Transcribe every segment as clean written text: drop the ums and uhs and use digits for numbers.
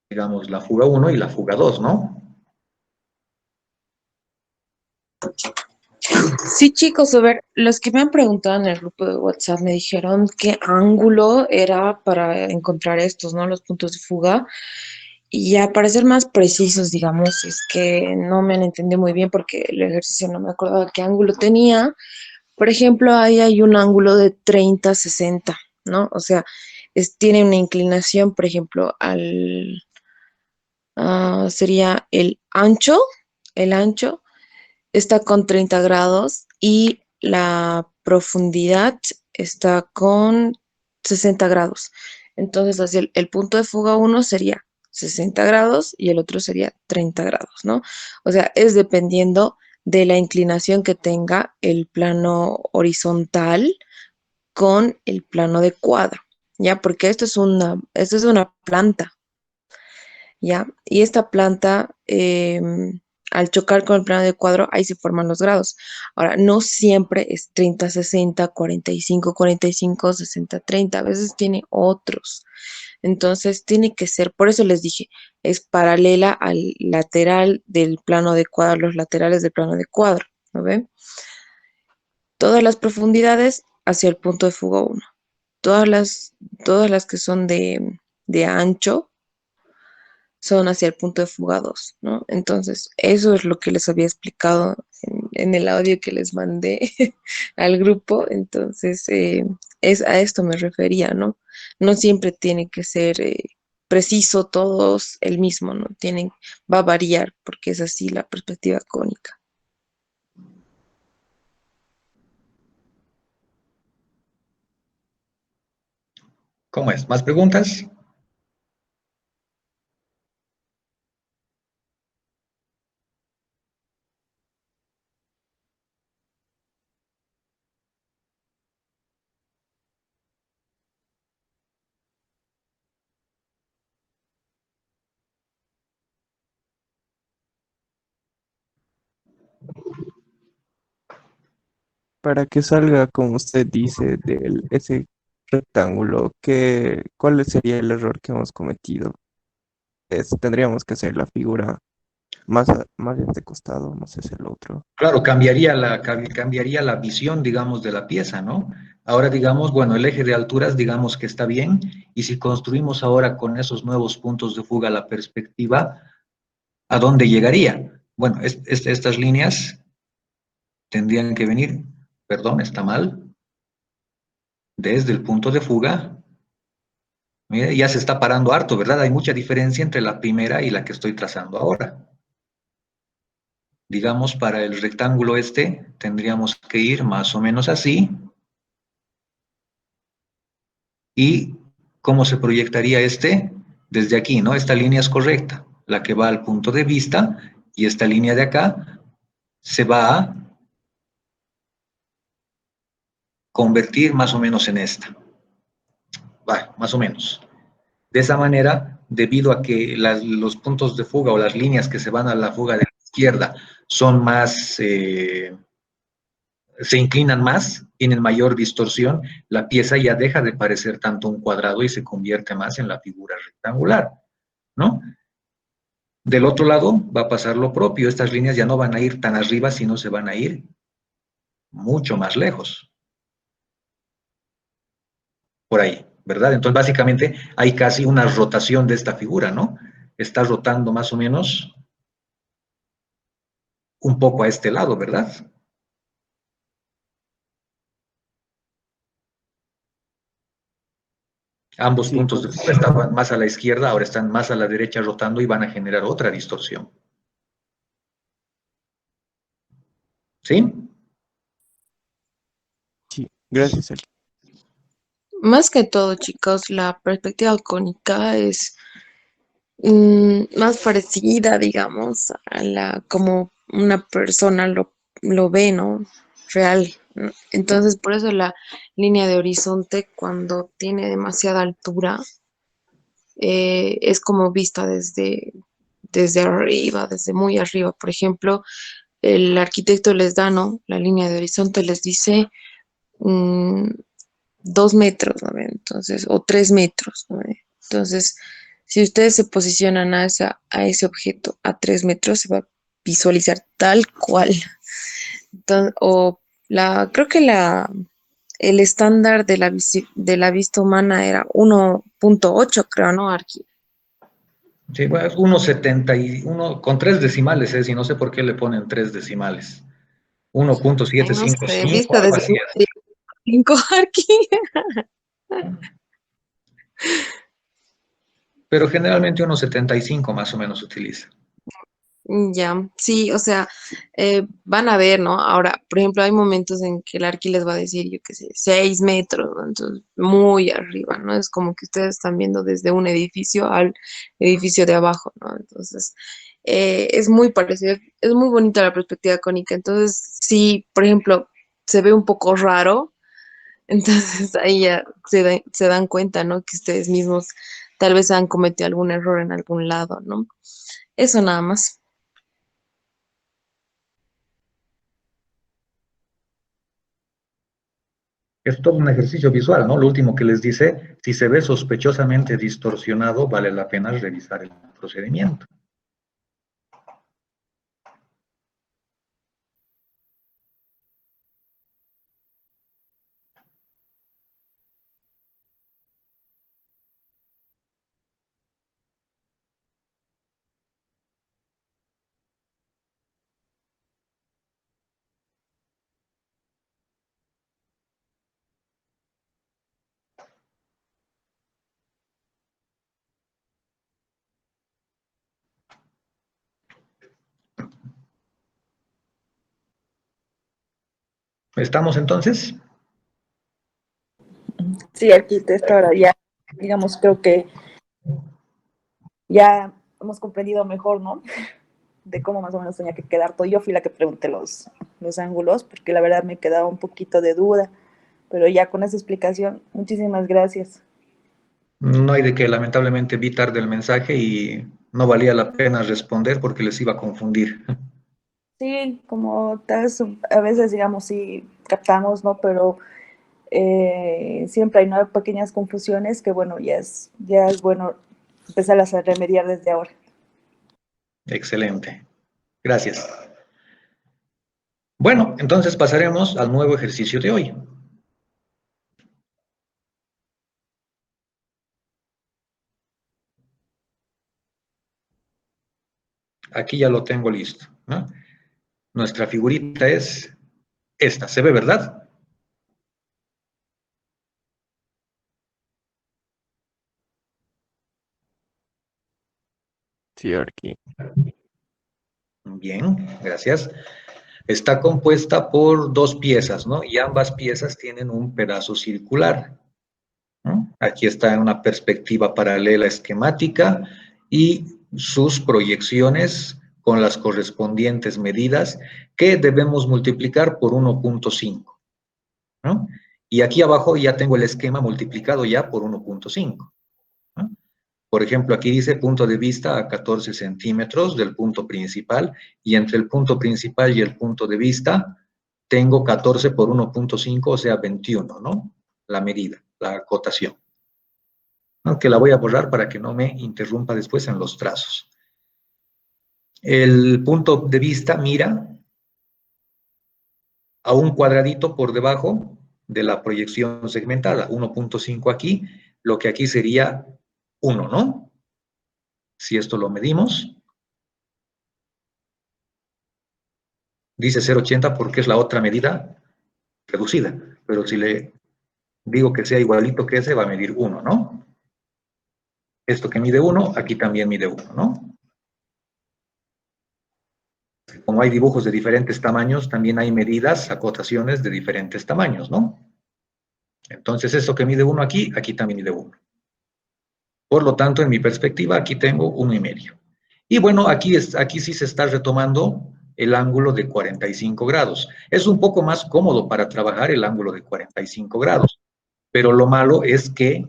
digamos, la fuga uno y la fuga 2, ¿no? Sí, chicos, a ver, los que me han preguntado en el grupo de WhatsApp me dijeron qué ángulo era para encontrar estos, ¿no? Los puntos de fuga. Y ya para ser más precisos, digamos, es que no me han entendido muy bien porque el ejercicio no me acordaba qué ángulo tenía. Por ejemplo, ahí hay un ángulo de 30-60, ¿no? O sea, tiene una inclinación, por ejemplo, sería el ancho está con 30 grados y la profundidad está con 60 grados. Entonces, así el punto de fuga uno sería 60 grados y el otro sería 30 grados, ¿no? O sea, es dependiendo de la inclinación que tenga el plano horizontal con el plano de cuadro, ¿ya? Porque esto es una planta, ¿ya? Y esta planta, al chocar con el plano de cuadro, ahí se forman los grados. Ahora, no siempre es 30-60, 45-45, 60-30, a veces tiene otros. Entonces, tiene que ser, por eso les dije, es paralela al lateral del plano de cuadro, los laterales del plano de cuadro, ¿no ven? Todas las profundidades hacia el punto de fuga uno. Todas las, todas las que son de ancho son hacia el punto de fuga 2, ¿no? Entonces, eso es lo que les había explicado en el audio que les mandé al grupo. Entonces, es a esto me refería, ¿no? No siempre tiene que ser preciso todos el mismo, ¿no? Va a variar porque es así la perspectiva cónica. ¿Cómo es? ¿Más preguntas? Para que salga, como usted dice, de ese rectángulo, ¿cuál sería el error que hemos cometido? Tendríamos que hacer la figura más de este costado, no sé si el otro. Claro, cambiaría la visión, digamos, de la pieza, ¿no? Ahora, digamos, bueno, el eje de alturas, digamos que está bien, y si construimos ahora con esos nuevos puntos de fuga la perspectiva, ¿a dónde llegaría? Bueno, estas líneas tendrían que venir, perdón, está mal, desde el punto de fuga. Mire, ya se está parando harto, ¿verdad? Hay mucha diferencia entre la primera y la que estoy trazando ahora. Digamos, para el rectángulo este, tendríamos que ir más o menos así. ¿Y cómo se proyectaría este? Desde aquí, ¿no? Esta línea es correcta, la que va al punto de vista, y esta línea de acá se va a convertir más o menos en esta. Va, más o menos. De esa manera, debido a que los puntos de fuga o las líneas que se van a la fuga de la izquierda son más, se inclinan más, tienen mayor distorsión, la pieza ya deja de parecer tanto un cuadrado y se convierte más en la figura rectangular, ¿no? Del otro lado va a pasar lo propio, estas líneas ya no van a ir tan arriba, sino se van a ir mucho más lejos, por ahí, ¿verdad? Entonces, básicamente, hay casi una rotación de esta figura, ¿no? Está rotando más o menos un poco a este lado, ¿verdad? Ambos Sí, puntos de fuga estaban más a la izquierda, ahora están más a la derecha rotando y van a generar otra distorsión. ¿Sí? sí, gracias, Eli. Más que todo, chicos, la perspectiva cónica es más parecida, digamos, a la como una persona lo ve, ¿no? Real, ¿no? Entonces, por eso la línea de horizonte, cuando tiene demasiada altura, es como vista desde arriba, desde muy arriba. Por ejemplo, el arquitecto les da, ¿no? La línea de horizonte les dice mm, 2 metros, ¿no? Entonces, o 3 metros, ¿no? Entonces, Si ustedes se posicionan a ese objeto a 3 metros, se va a visualizar tal cual. Creo que el estándar de de la vista humana era 1.8, creo, ¿no, Arqui? Sí, bueno, es 1,71 con tres decimales, y no sé por qué le ponen tres decimales. Ay, no sé, 1.755, vista algo desde así es. 5, Arqui. Pero generalmente 1,75 más o menos se utiliza. Ya, sí, o sea, van a ver, ¿no? Ahora, por ejemplo, hay momentos en que el arqui les va a decir, yo qué sé, 6 metros, ¿no? Entonces, muy arriba, ¿no? Es como que ustedes están viendo desde un edificio al edificio de abajo, ¿no? Entonces, es muy parecido, es muy bonita la perspectiva cónica. Entonces, si, por ejemplo, se ve un poco raro, entonces ahí ya se dan cuenta, ¿no? Que ustedes mismos tal vez han cometido algún error en algún lado, ¿no? Eso nada más. Es todo un ejercicio visual, ¿no? Lo último que les dice, si se ve sospechosamente distorsionado, vale la pena revisar el procedimiento. ¿Estamos entonces? Sí, arquitecto, ahora ya, digamos, creo que ya hemos comprendido mejor, ¿no? De cómo más o menos tenía que quedar todo. Yo fui la que pregunté los ángulos, porque la verdad me quedaba un poquito de duda, pero ya con esa explicación, muchísimas gracias. No hay de qué, lamentablemente vi tarde el mensaje y no valía la pena responder porque les iba a confundir. Sí, como tal vez a veces, digamos, sí captamos, ¿no? Pero siempre hay ¿no? pequeñas confusiones que, bueno, ya es bueno empezarlas a remediar desde ahora. Excelente. Gracias. Bueno, entonces pasaremos al nuevo ejercicio de hoy. Aquí ya lo tengo listo, ¿no? Nuestra figurita es esta, ¿se ve, verdad? Sí, Arqui. Bien, gracias. Está compuesta por dos piezas, ¿no? Y ambas piezas tienen un pedazo circular, ¿no? Aquí está en una perspectiva paralela esquemática y sus proyecciones con las correspondientes medidas que debemos multiplicar por 1.5, ¿no? Y aquí abajo ya tengo el esquema multiplicado ya por 1.5, ¿no? Por ejemplo, aquí dice punto de vista a 14 centímetros del punto principal y entre el punto principal y el punto de vista tengo 14 por 1.5, o sea, 21, ¿no? La medida, la acotación. Aunque la voy a borrar para que no me interrumpa después en los trazos. El punto de vista mira a un cuadradito por debajo de la proyección segmentada, 1.5 aquí, lo que aquí sería 1, ¿no? Si esto lo medimos, dice 0.80 porque es la otra medida reducida, pero si le digo que sea igualito que ese, va a medir 1, ¿no? Esto que mide 1, aquí también mide 1, ¿no? Como hay dibujos de diferentes tamaños, también hay medidas, acotaciones de diferentes tamaños, ¿no? Entonces, esto que mide 1 aquí, aquí también mide 1. Por lo tanto, en mi perspectiva, aquí tengo 1,5. Y bueno, aquí sí se está retomando el ángulo de 45 grados. Es un poco más cómodo para trabajar el ángulo de 45 grados, pero lo malo es que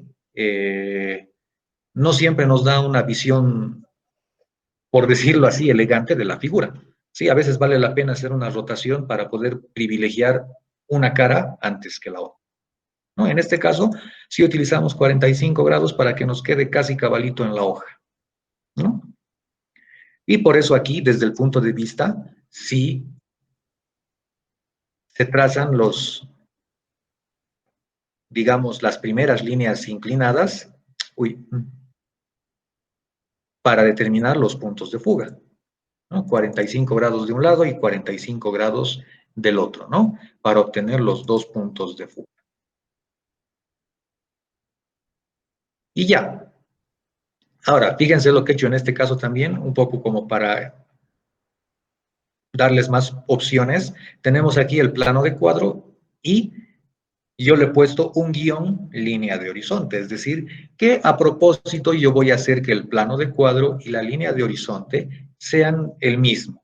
no siempre nos da una visión, por decirlo así, elegante de la figura. Sí, a veces vale la pena hacer una rotación para poder privilegiar una cara antes que la otra. ¿no? En este caso, sí utilizamos 45 grados para que nos quede casi cabalito en la hoja, ¿no? Y por eso aquí, desde el punto de vista, sí se trazan digamos, las primeras líneas inclinadas, para determinar los puntos de fuga, ¿no? 45 grados de un lado y 45 grados del otro, ¿no? Para obtener los dos puntos de fuga. Y ya. Ahora, fíjense lo que he hecho en este caso también, un poco como para darles más opciones. Tenemos aquí el plano de cuadro y yo le he puesto un guión línea de horizonte, es decir, que a propósito yo voy a hacer que el plano de cuadro y la línea de horizonte sean el mismo.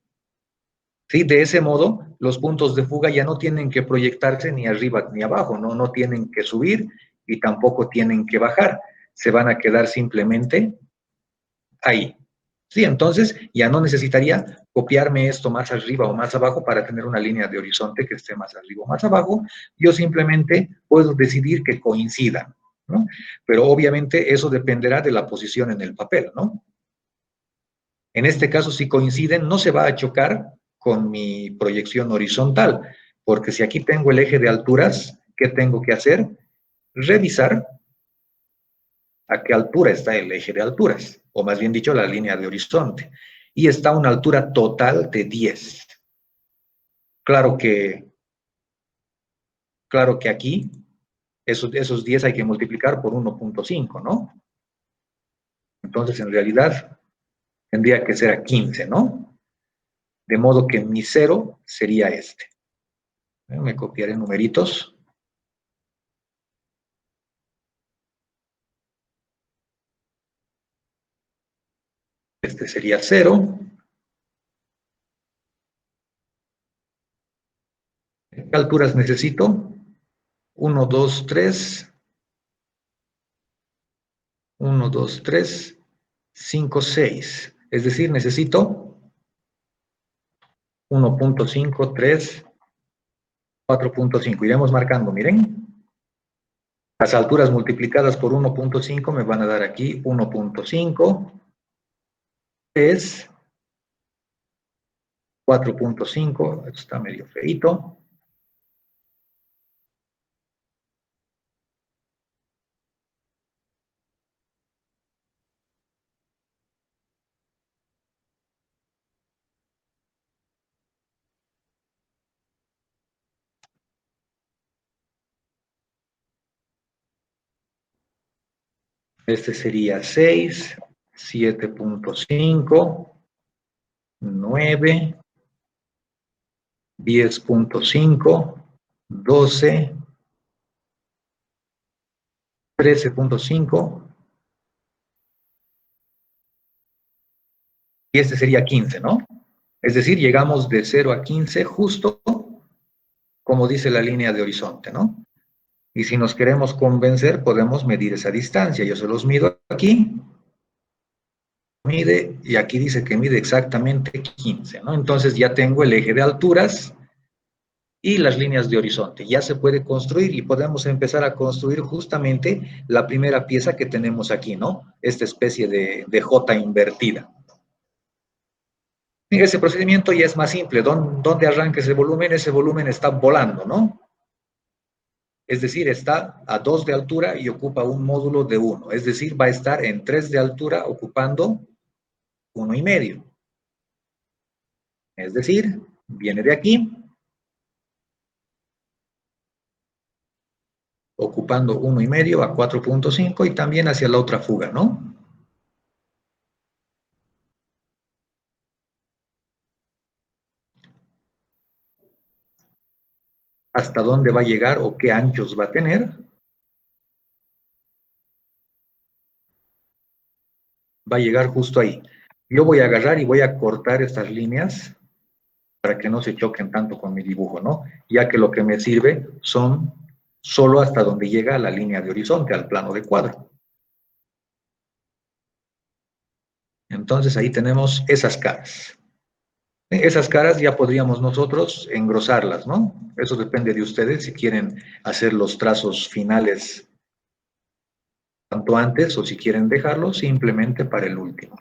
¿Sí? De ese modo, los puntos de fuga ya no tienen que proyectarse ni arriba ni abajo, ¿no? No tienen que subir y tampoco tienen que bajar. Se van a quedar simplemente ahí. Sí, entonces ya no necesitaría copiarme esto más arriba o más abajo para tener una línea de horizonte que esté más arriba o más abajo. Yo simplemente puedo decidir que coincidan, ¿no? Pero obviamente eso dependerá de la posición en el papel, ¿no? En este caso, si coinciden, no se va a chocar con mi proyección horizontal, porque si aquí tengo el eje de alturas, ¿qué tengo que hacer? Revisar a qué altura está el eje de alturas, o más bien dicho, la línea de horizonte. Y está a una altura total de 10. Claro que aquí, esos 10 hay que multiplicar por 1.5, ¿no? Entonces, en realidad, tendría que ser a 15, ¿no? De modo que mi cero sería este. Me copiaré numeritos. Este sería 0. ¿Qué alturas necesito? 1, 2, 3. 1, 2, 3, 5, 6. Es decir, necesito 1.5, 3, 4.5. Iremos marcando, miren. Las alturas multiplicadas por 1.5 me van a dar aquí 1.5, 3, 4.5, esto está medio feito. Este sería 6, 7.5, 9, 10.5, 12, 13.5, y este sería 15, ¿no? Es decir, llegamos de 0 a 15 justo como dice la línea de horizonte, ¿no? Y si nos queremos convencer, podemos medir esa distancia. Yo se los mido aquí, mide, y aquí dice que mide exactamente 15, ¿no? Entonces ya tengo el eje de alturas y las líneas de horizonte. Ya se puede construir y podemos empezar a construir justamente la primera pieza que tenemos aquí, ¿no? Esta especie de J invertida. Ese procedimiento ya es más simple. ¿Dónde arranca ese volumen? Ese volumen está volando, ¿no? Es decir, está a 2 de altura y ocupa un módulo de 1. Es decir, va a estar en 3 de altura ocupando 1,5. Es decir, viene de aquí, ocupando 1,5 a 4.5 y también hacia la otra fuga, ¿no? ¿Hasta dónde va a llegar o qué anchos va a tener? Va a llegar justo ahí. Yo voy a agarrar y voy a cortar estas líneas para que no se choquen tanto con mi dibujo, ¿no? Ya que lo que me sirve son solo hasta donde llega la línea de horizonte, al plano de cuadro. Entonces ahí tenemos esas caras. Esas caras ya podríamos nosotros engrosarlas, ¿no? Eso depende de ustedes si quieren hacer los trazos finales tanto antes o si quieren dejarlo simplemente para el último.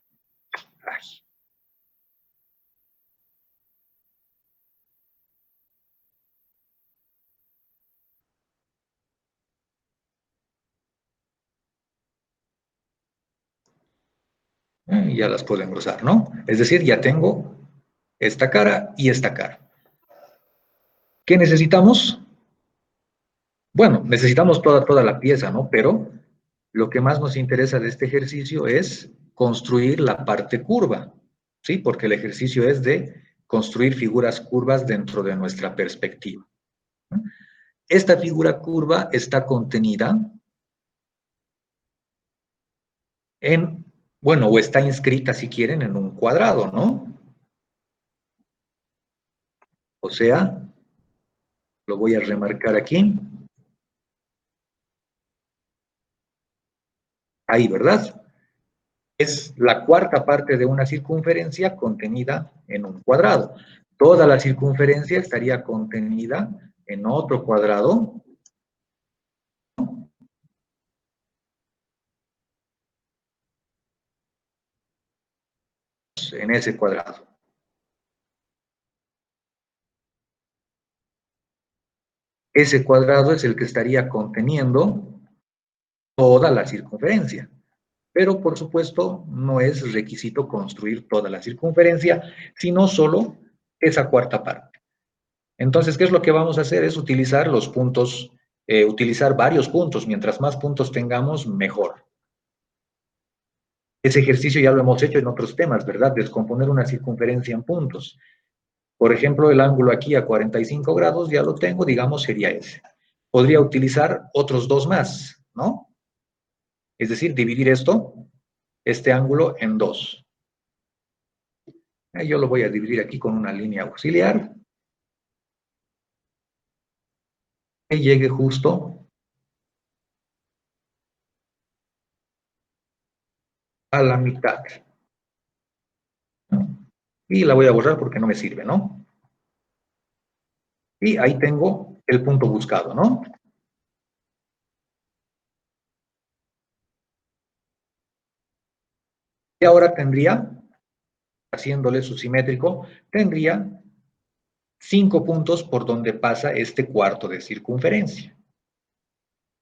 Ay. Ya las puedo engrosar, ¿no? Es decir, ya tengo esta cara y esta cara. ¿Qué necesitamos? Bueno, necesitamos toda la pieza, ¿no? Pero lo que más nos interesa de este ejercicio es construir la parte curva, ¿sí? Porque el ejercicio es de construir figuras curvas dentro de nuestra perspectiva. Esta figura curva está contenida en, bueno, o está inscrita, si quieren, en un cuadrado, ¿no? O sea, lo voy a remarcar aquí. Ahí, ¿verdad? Es la cuarta parte de una circunferencia contenida en un cuadrado. Toda la circunferencia estaría contenida en otro cuadrado, en ese cuadrado. Ese cuadrado es el que estaría conteniendo toda la circunferencia. Pero, por supuesto, no es requisito construir toda la circunferencia, sino solo esa cuarta parte. Entonces, ¿qué es lo que vamos a hacer? Es utilizar los puntos, utilizar varios puntos. Mientras más puntos tengamos, mejor. Ese ejercicio ya lo hemos hecho en otros temas, ¿verdad? Descomponer una circunferencia en puntos. Por ejemplo, el ángulo aquí a 45 grados, ya lo tengo, digamos, sería ese. Podría utilizar otros dos más, ¿no? Es decir, dividir este ángulo en dos. Yo lo voy a dividir aquí con una línea auxiliar. Que llegue justo a la mitad. Y la voy a borrar porque no me sirve, ¿no? Y ahí tengo el punto buscado, ¿no? Y ahora tendría, haciéndole su simétrico, tendría 5 puntos por donde pasa este cuarto de circunferencia.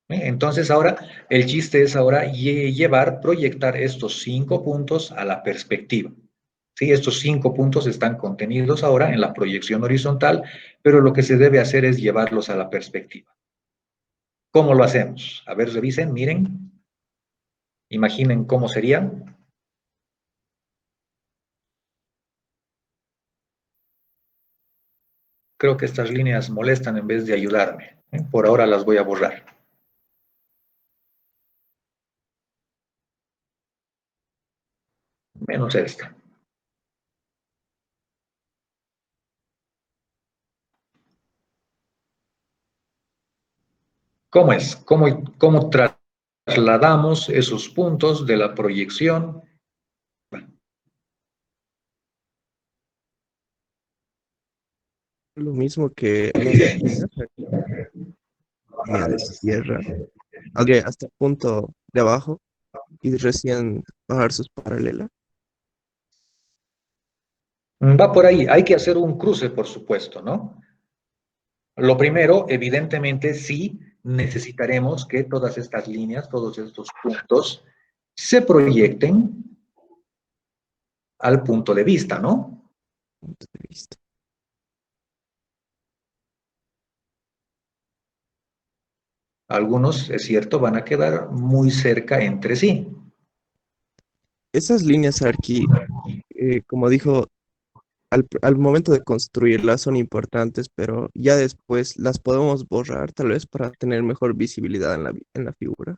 Entonces ahora, el chiste es ahora proyectar estos 5 puntos a la perspectiva. ¿Sí? Estos 5 puntos están contenidos ahora en la proyección horizontal, pero lo que se debe hacer es llevarlos a la perspectiva. ¿Cómo lo hacemos? A ver, revisen, miren. Imaginen cómo sería. Creo que estas líneas molestan en vez de ayudarme. Por ahora las voy a borrar. Menos esta. ¿Cómo es? ¿Cómo trasladamos esos puntos de la proyección? Lo mismo que en esta línea de tierra, hasta el punto de abajo y recién bajar sus paralelas. Va por ahí. Hay que hacer un cruce, por supuesto, ¿no? Lo primero, evidentemente, sí necesitaremos que todas estas líneas, todos estos puntos, se proyecten al punto de vista, ¿no? Punto de vista. Algunos, es cierto, van a quedar muy cerca entre sí. Esas líneas aquí, como dijo, al momento de construirlas son importantes, pero ya después las podemos borrar, tal vez para tener mejor visibilidad en la figura.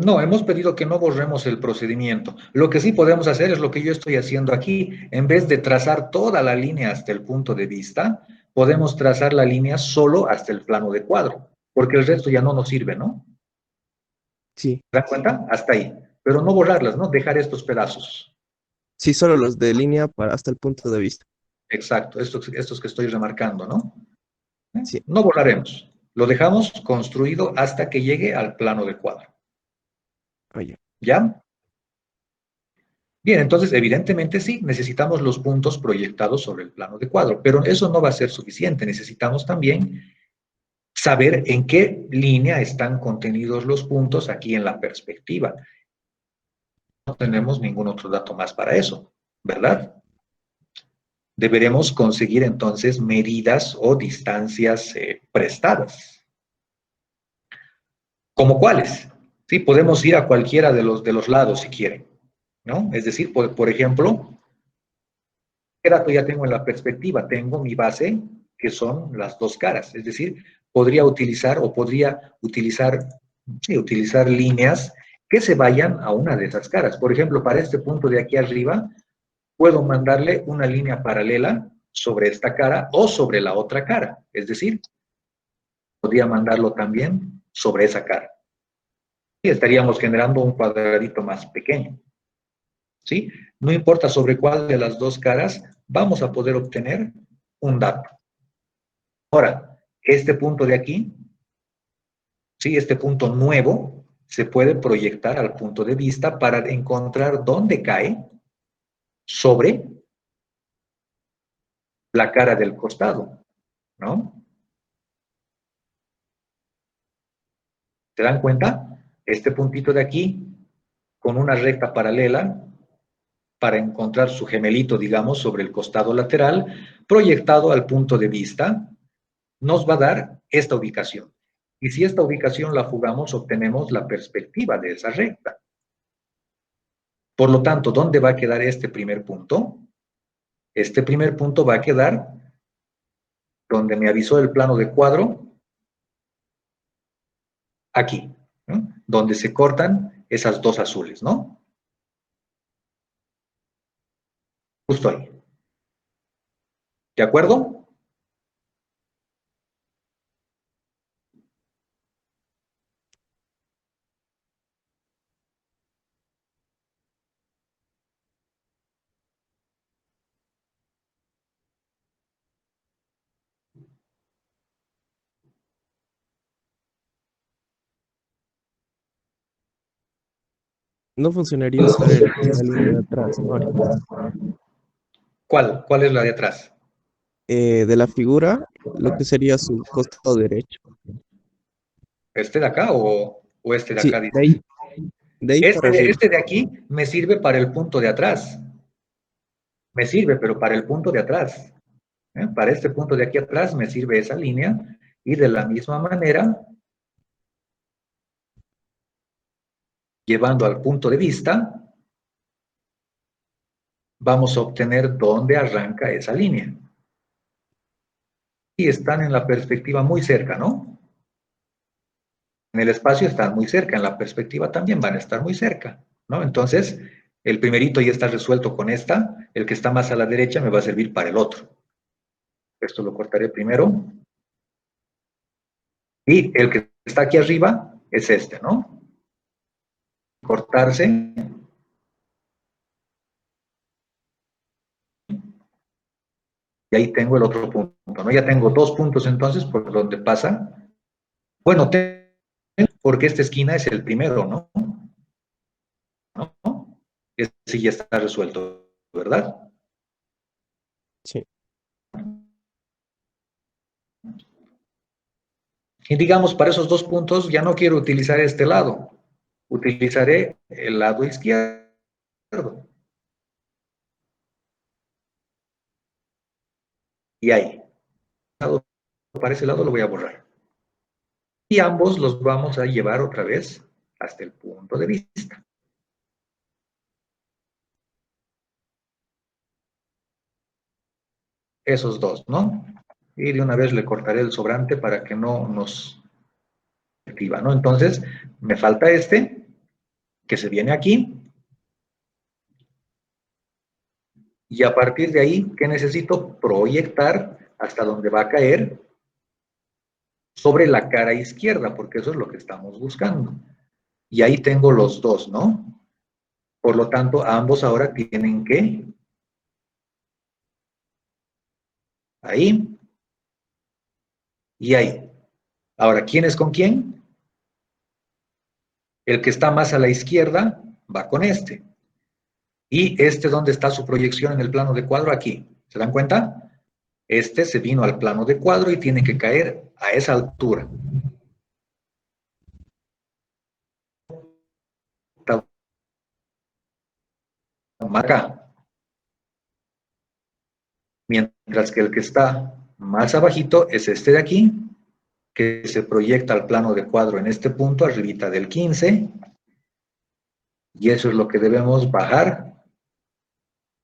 No, hemos pedido que no borremos el procedimiento. Lo que sí podemos hacer es lo que yo estoy haciendo aquí. En vez de trazar toda la línea hasta el punto de vista, podemos trazar la línea solo hasta el plano de cuadro, porque el resto ya no nos sirve, ¿no? Sí, ¿Se dan cuenta? Hasta ahí. Pero no borrarlas, ¿no? Dejar estos pedazos. sí, solo los de línea para hasta el punto de vista. Exacto, estos que estoy remarcando, ¿no? Sí. No volaremos. Lo dejamos construido hasta que llegue al plano de cuadro. Oye, ¿Ya? Bien, entonces, evidentemente sí, necesitamos los puntos proyectados sobre el plano de cuadro, pero eso no va a ser suficiente. Necesitamos también saber en qué línea están contenidos los puntos aquí en la perspectiva. No tenemos ningún otro dato más para eso, ¿verdad? Deberemos conseguir entonces medidas o distancias prestadas. ¿Como cuáles? Sí, podemos ir a cualquiera de los lados si quieren, ¿no? Es decir, por ejemplo, ¿qué dato ya tengo en la perspectiva? Tengo mi base, que son las dos caras. Es decir, podría utilizar sí, utilizar líneas que se vayan a una de esas caras. Por ejemplo, para este punto de aquí arriba, puedo mandarle una línea paralela sobre esta cara o sobre la otra cara. Es decir, podría mandarlo también sobre esa cara. Y estaríamos generando un cuadradito más pequeño. ¿Sí? No importa sobre cuál de las dos caras, vamos a poder obtener un dato. Ahora, este punto de aquí, ¿sí? Este punto nuevo, se puede proyectar al punto de vista para encontrar dónde cae sobre la cara del costado, ¿no? ¿Se dan cuenta? Este puntito de aquí, con una recta paralela, para encontrar su gemelito, digamos, sobre el costado lateral, proyectado al punto de vista, nos va a dar esta ubicación. Y si esta ubicación la jugamos, obtenemos la perspectiva de esa recta. Por lo tanto, ¿dónde va a quedar este primer punto? Este primer punto va a quedar donde me avisó el plano de cuadro, aquí, ¿no? Donde se cortan esas dos azules, ¿no? Justo ahí. ¿De acuerdo? no funcionaría usar la línea de atrás, ¿no? ¿Cuál es la de atrás? De la figura, lo que sería su costado derecho. ¿Este de acá o este de Sí, acá? Dices. de ahí para arriba. Este de aquí me sirve para el punto de atrás. Me sirve, pero para el punto de atrás. Para este punto de aquí atrás me sirve esa línea y de la misma manera, llevando al punto de vista, vamos a obtener dónde arranca esa línea. Y están en la perspectiva muy cerca, ¿no? En el espacio están muy cerca, en la perspectiva también van a estar muy cerca, ¿no? Entonces, el primerito ya está resuelto con esta, el que está más a la derecha me va a servir para el otro. Esto lo cortaré primero. Y el que está aquí arriba es este, ¿no? Cortarse. Y ahí tengo el otro punto, ¿no? Ya tengo dos puntos entonces por donde pasa. Bueno, porque esta esquina es el primero, ¿no? ¿No? Ese ya está resuelto, ¿verdad? Sí. Y digamos, para esos dos puntos ya no quiero utilizar este lado. Utilizaré el lado izquierdo. Y ahí. Para ese lado lo voy a borrar. Y ambos los vamos a llevar otra vez hasta el punto de vista. Esos dos, ¿no? Y de una vez le cortaré el sobrante para que no nos activa, ¿no? Entonces, me falta este, que se viene aquí. Y a partir de ahí, ¿qué necesito? Proyectar hasta donde va a caer sobre la cara izquierda, porque eso es lo que estamos buscando. Y ahí tengo los dos, ¿no? Por lo tanto, ambos ahora tienen que ahí y ahí. Ahora, ¿quién es con quién? El que está más a la izquierda va con este. Y este, ¿dónde está su proyección en el plano de cuadro? Aquí. ¿Se dan cuenta? Este se vino al plano de cuadro y tiene que caer a esa altura. Acá. Mientras que el que está más abajito es este de aquí, que se proyecta al plano de cuadro en este punto, arribita del 15, y eso es lo que debemos bajar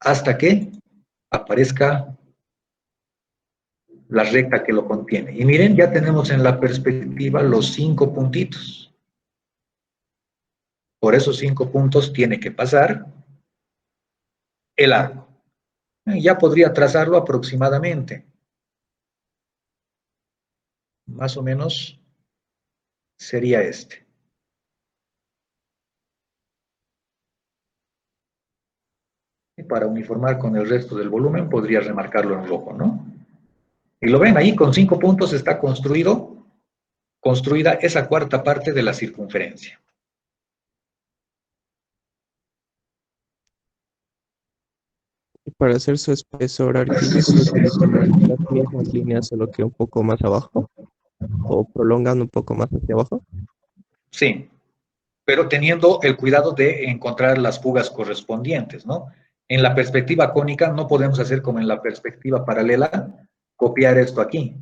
hasta que aparezca la recta que lo contiene. Y miren, ya tenemos en la perspectiva los 5 puntitos. Por esos 5 puntos tiene que pasar el arco. Ya podría trazarlo aproximadamente. Más o menos sería este. Y para uniformar con el resto del volumen, podría remarcarlo en rojo, ¿no? Y lo ven ahí, con 5 puntos está construida esa cuarta parte de la circunferencia. Y para hacer su espesor arquitecto, utilizamos las mismas líneas, solo que un poco más abajo, o prolongando un poco más hacia abajo. Sí, pero teniendo el cuidado de encontrar las fugas correspondientes, ¿no? En la perspectiva cónica no podemos hacer como en la perspectiva paralela, copiar esto aquí.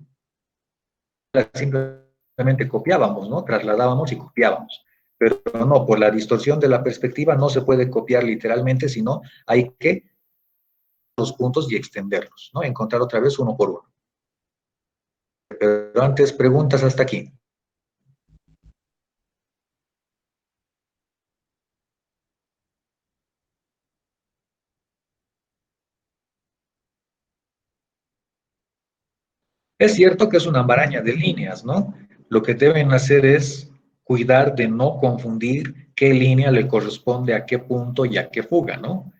Simplemente copiábamos, ¿no? Trasladábamos y copiábamos. Pero no, por la distorsión de la perspectiva no se puede copiar literalmente, sino hay que los puntos y extenderlos, ¿no? Encontrar otra vez uno por uno. Pero antes, preguntas hasta aquí. Es cierto que es una maraña de líneas, ¿no? Lo que deben hacer es cuidar de no confundir qué línea le corresponde a qué punto y a qué fuga, ¿no?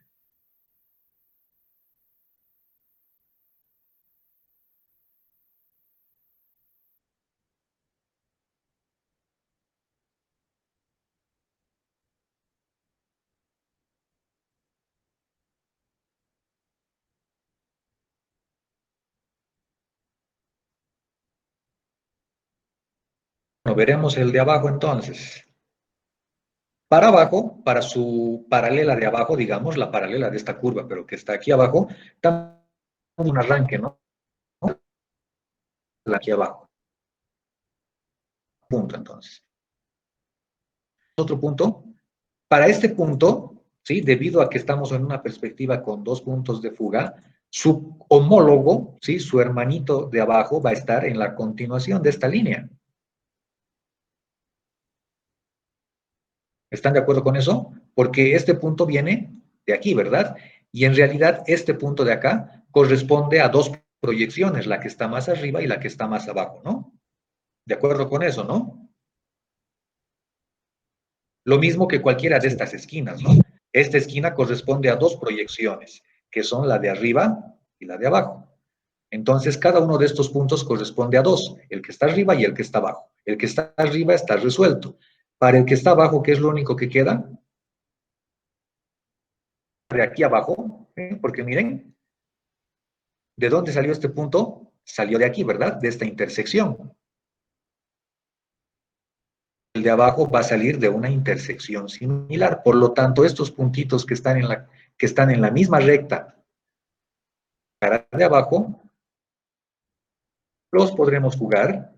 Bueno, veremos el de abajo entonces. Para abajo, para su paralela de abajo, digamos, la paralela de esta curva, pero que está aquí abajo, también un arranque, ¿no? Aquí abajo. Punto, entonces. Otro punto. Para este punto, ¿sí? Debido a que estamos en una perspectiva con 2 puntos de fuga, su homólogo, ¿sí? Su hermanito de abajo va a estar en la continuación de esta línea. ¿Están de acuerdo con eso? Porque este punto viene de aquí, ¿verdad? Y en realidad este punto de acá corresponde a 2 proyecciones, la que está más arriba y la que está más abajo, ¿no? ¿De acuerdo con eso, no? Lo mismo que cualquiera de estas esquinas, ¿no? Esta esquina corresponde a 2 proyecciones, que son la de arriba y la de abajo. Entonces, cada uno de estos puntos corresponde a 2, el que está arriba y el que está abajo. El que está arriba está resuelto. Para el que está abajo, ¿qué es lo único que queda? De aquí abajo, porque miren, ¿de dónde salió este punto? Salió de aquí, ¿verdad? De esta intersección. El de abajo va a salir de una intersección similar. Por lo tanto, estos puntitos que están en la misma recta, cara de abajo, los podremos jugar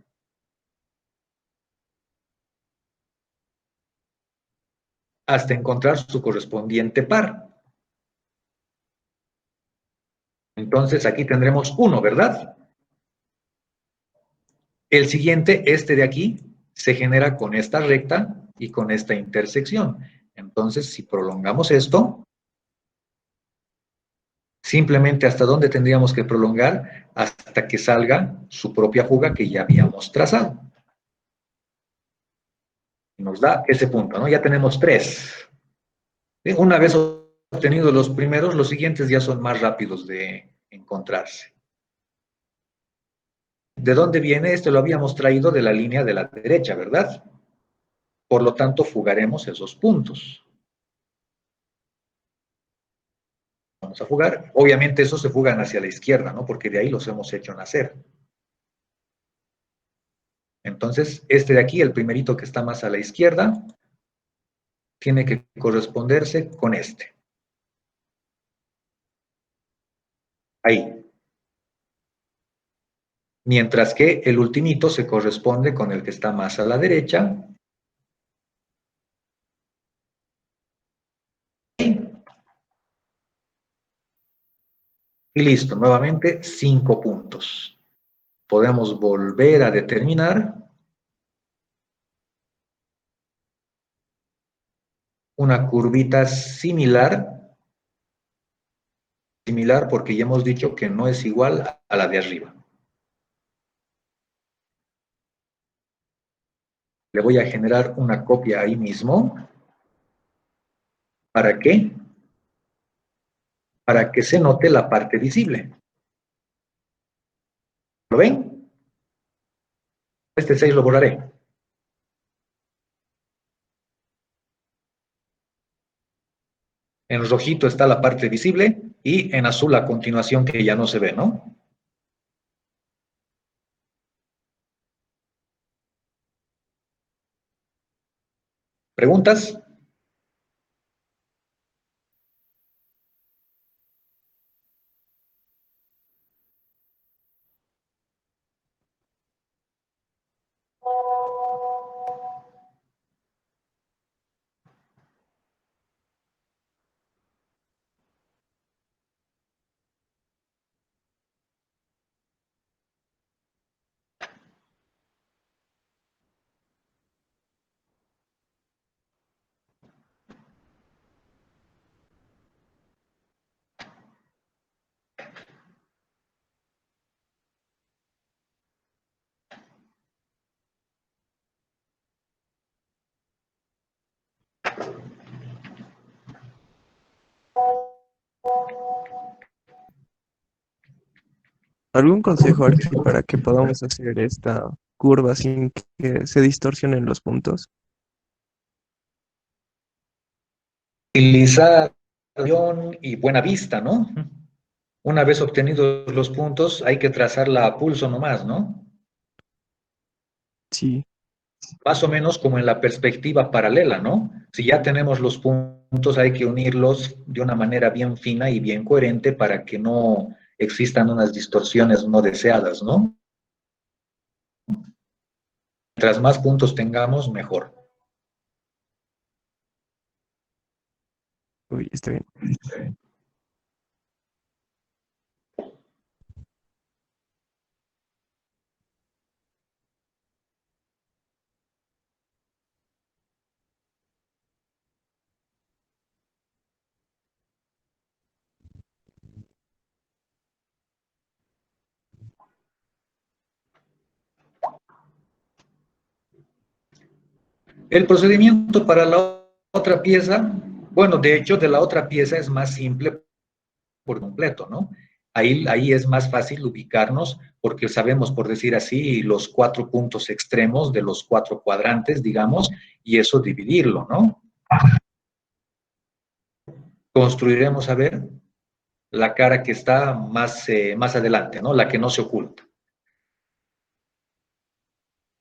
hasta encontrar su correspondiente par. Entonces, aquí tendremos 1, ¿verdad? El siguiente, este de aquí, se genera con esta recta y con esta intersección. Entonces, si prolongamos esto, simplemente hasta dónde tendríamos que prolongar hasta que salga su propia fuga que ya habíamos trazado. Nos da ese punto, ¿no? Ya tenemos 3. Una vez obtenidos los primeros, los siguientes ya son más rápidos de encontrarse. ¿De dónde viene? Lo habíamos traído de la línea de la derecha, ¿verdad? Por lo tanto, fugaremos esos puntos. Vamos a fugar. Obviamente, esos se fugan hacia la izquierda, ¿no? Porque de ahí los hemos hecho nacer. Entonces, este de aquí, el primerito que está más a la izquierda, tiene que corresponderse con este. Ahí. Mientras que el ultimito se corresponde con el que está más a la derecha. Y listo, nuevamente 5 puntos. Podemos volver a determinar una curvita similar porque ya hemos dicho que no es igual a la de arriba. Le voy a generar una copia ahí mismo. ¿Para qué? Para que se note la parte visible. ¿Lo ven? Este 6 lo borraré. En rojito está la parte visible y en azul a continuación que ya no se ve, ¿no? ¿Preguntas? ¿Algún consejo, Alexi, para que podamos hacer esta curva sin que se distorsionen los puntos? Utilizar y buena vista, ¿no? Una vez obtenidos los puntos, hay que trazarla a pulso nomás, ¿no? Sí, Más o menos como en la perspectiva paralela, ¿no? Si ya tenemos los puntos, hay que unirlos de una manera bien fina y bien coherente para que no existan unas distorsiones no deseadas, ¿no? Mientras más puntos tengamos, mejor. uy, está bien. El procedimiento para la otra pieza, bueno, de hecho, de la otra pieza es más simple por completo, ¿no? Ahí es más fácil ubicarnos porque sabemos, por decir así, los 4 puntos extremos de los 4 cuadrantes, digamos, y eso dividirlo, ¿no? Construiremos, a ver, la cara que está más adelante, ¿no? La que no se oculta.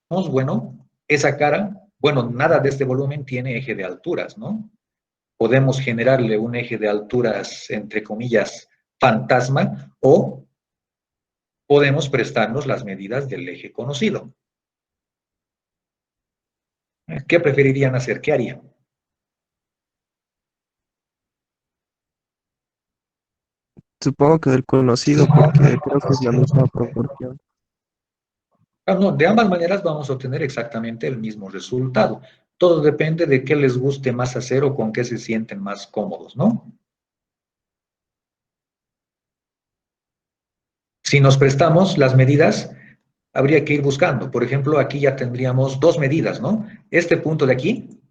Bueno, esa cara, bueno, nada de este volumen tiene eje de alturas, ¿no? Podemos generarle un eje de alturas, entre comillas, fantasma, o podemos prestarnos las medidas del eje conocido. ¿Qué preferirían hacer? ¿Qué harían? Supongo que del conocido porque creo que es la misma proporción. No, de ambas maneras vamos a obtener exactamente el mismo resultado. Todo depende de qué les guste más hacer o con qué se sienten más cómodos, ¿no? Si nos prestamos las medidas, habría que ir buscando. Por ejemplo, aquí ya tendríamos 2 medidas, ¿no? Este punto de aquí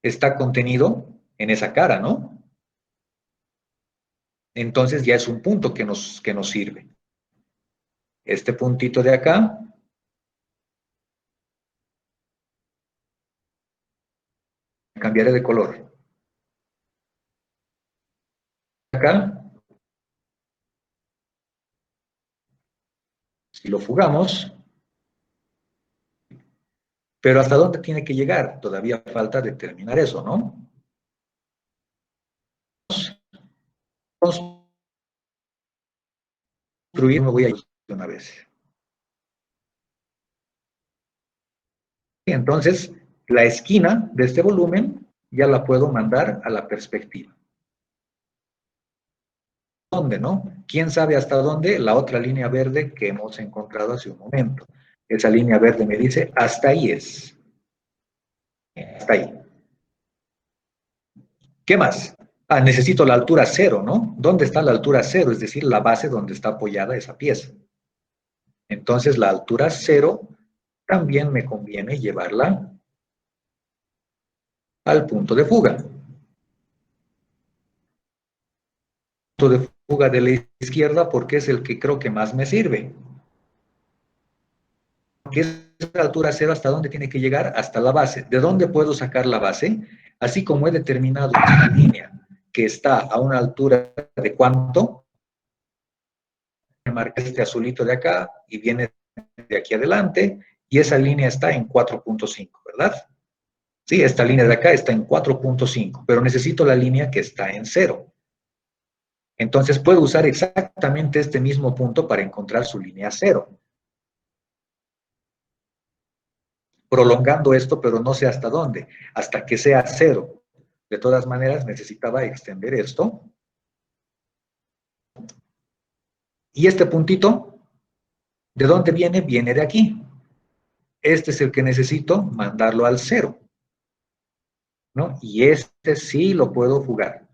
está contenido en esa cara, ¿no? Entonces ya es un punto que nos sirve. este puntito de acá, cambiaré de color. Acá, si lo fugamos, pero ¿hasta dónde tiene que llegar? Todavía falta determinar eso, ¿no? Construir, me voy a ir de una vez. Entonces, la esquina de este volumen ya la puedo mandar a la perspectiva. ¿Dónde, no? ¿Quién sabe hasta dónde? La otra línea verde que hemos encontrado hace un momento. Esa línea verde me dice, hasta ahí es. Hasta ahí. ¿Qué más? Ah, necesito la altura cero, ¿no? ¿Dónde está la altura cero? Es decir, la base donde está apoyada esa pieza. Entonces, la altura cero también me conviene llevarla al punto de fuga. Punto de fuga de la izquierda porque es el que creo que más me sirve. Que es la altura cero, ¿hasta dónde tiene que llegar? Hasta la base. ¿De dónde puedo sacar la base? Así como he determinado esta línea que está a una altura de ¿cuánto? Me marqué este azulito de acá y viene de aquí adelante y esa línea está en 4.5, ¿verdad? Sí, esta línea de acá está en 4.5, pero necesito la línea que está en 0. Entonces puedo usar exactamente este mismo punto para encontrar su línea 0. Prolongando esto, pero no sé hasta dónde, hasta que sea 0. De todas maneras, necesitaba extender esto. Y este puntito, ¿de dónde viene? Viene de aquí. Este es el que necesito mandarlo al 0, ¿no? Y este sí lo puedo fugar.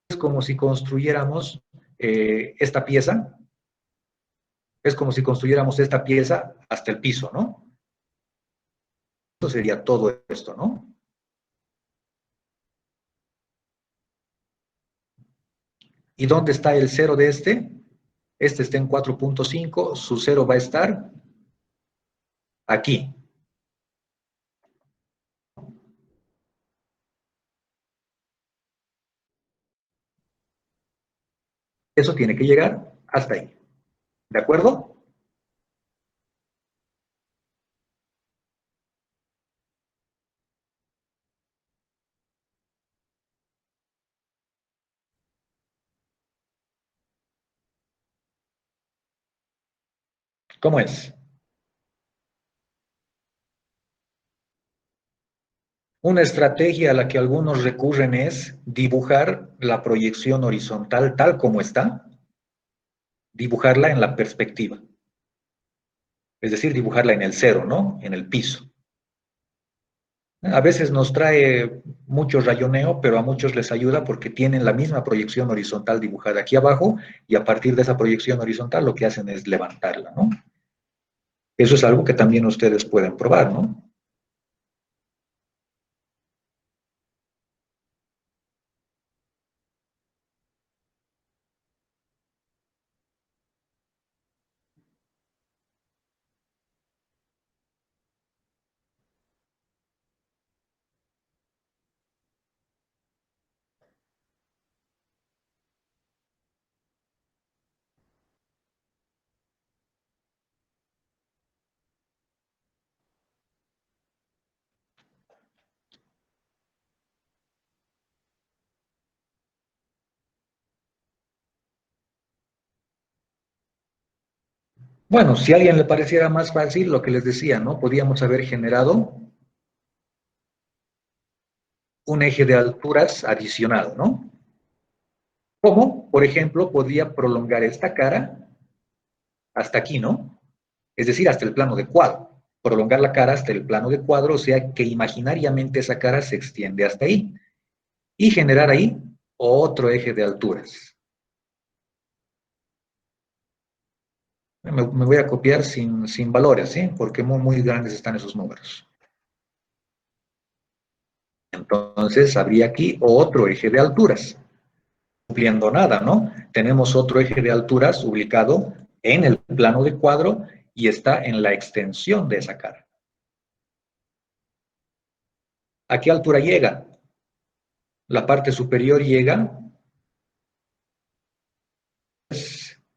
Es como si construyéramos esta pieza. Es como si construyéramos esta pieza hasta el piso, ¿no? Esto sería todo esto, ¿no? ¿Y dónde está el 0 de este? Este está en 4.5, su 0 va a estar aquí. Eso tiene que llegar hasta ahí. ¿De acuerdo? ¿Cómo es? Una estrategia a la que algunos recurren es dibujar la proyección horizontal tal como está, dibujarla en la perspectiva. Es decir, dibujarla en el 0, ¿no? En el piso. A veces nos trae mucho rayoneo, pero a muchos les ayuda porque tienen la misma proyección horizontal dibujada aquí abajo y a partir de esa proyección horizontal lo que hacen es levantarla, ¿no? Eso es algo que también ustedes pueden probar, ¿no? Bueno, si a alguien le pareciera más fácil, lo que les decía, ¿no? Podíamos haber generado un eje de alturas adicional, ¿no? Como, por ejemplo, podía prolongar esta cara hasta aquí, ¿no? Es decir, hasta el plano de cuadro. Prolongar la cara hasta el plano de cuadro, o sea que imaginariamente esa cara se extiende hasta ahí. Y generar ahí otro eje de alturas. Me voy a copiar sin valores, ¿sí? Porque muy grandes están esos números. Entonces, habría aquí otro eje de alturas. Cumpliendo nada, ¿no? Tenemos otro eje de alturas ubicado en el plano de cuadro y está en la extensión de esa cara. ¿A qué altura llega? La parte superior llega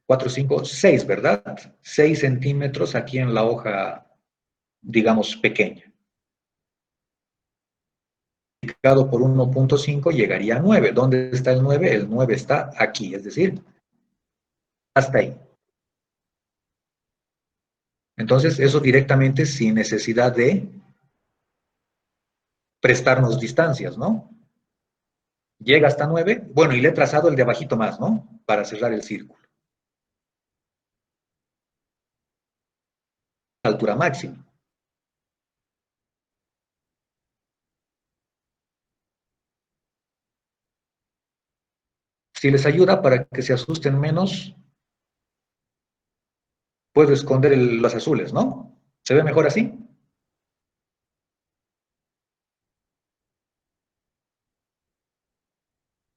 4, 5, 6, ¿verdad? 6 centímetros aquí en la hoja, digamos, pequeña. Multiplicado por 1.5 llegaría a 9. ¿Dónde está el 9? El 9 está aquí, es decir, hasta ahí. Entonces, eso directamente sin necesidad de prestarnos distancias, ¿no? Llega hasta 9. Bueno, y le he trazado el de abajito más, ¿no? Para cerrar el círculo. Altura máxima. Si les ayuda para que se asusten menos, puedo esconder los azules, ¿no? ¿Se ve mejor así?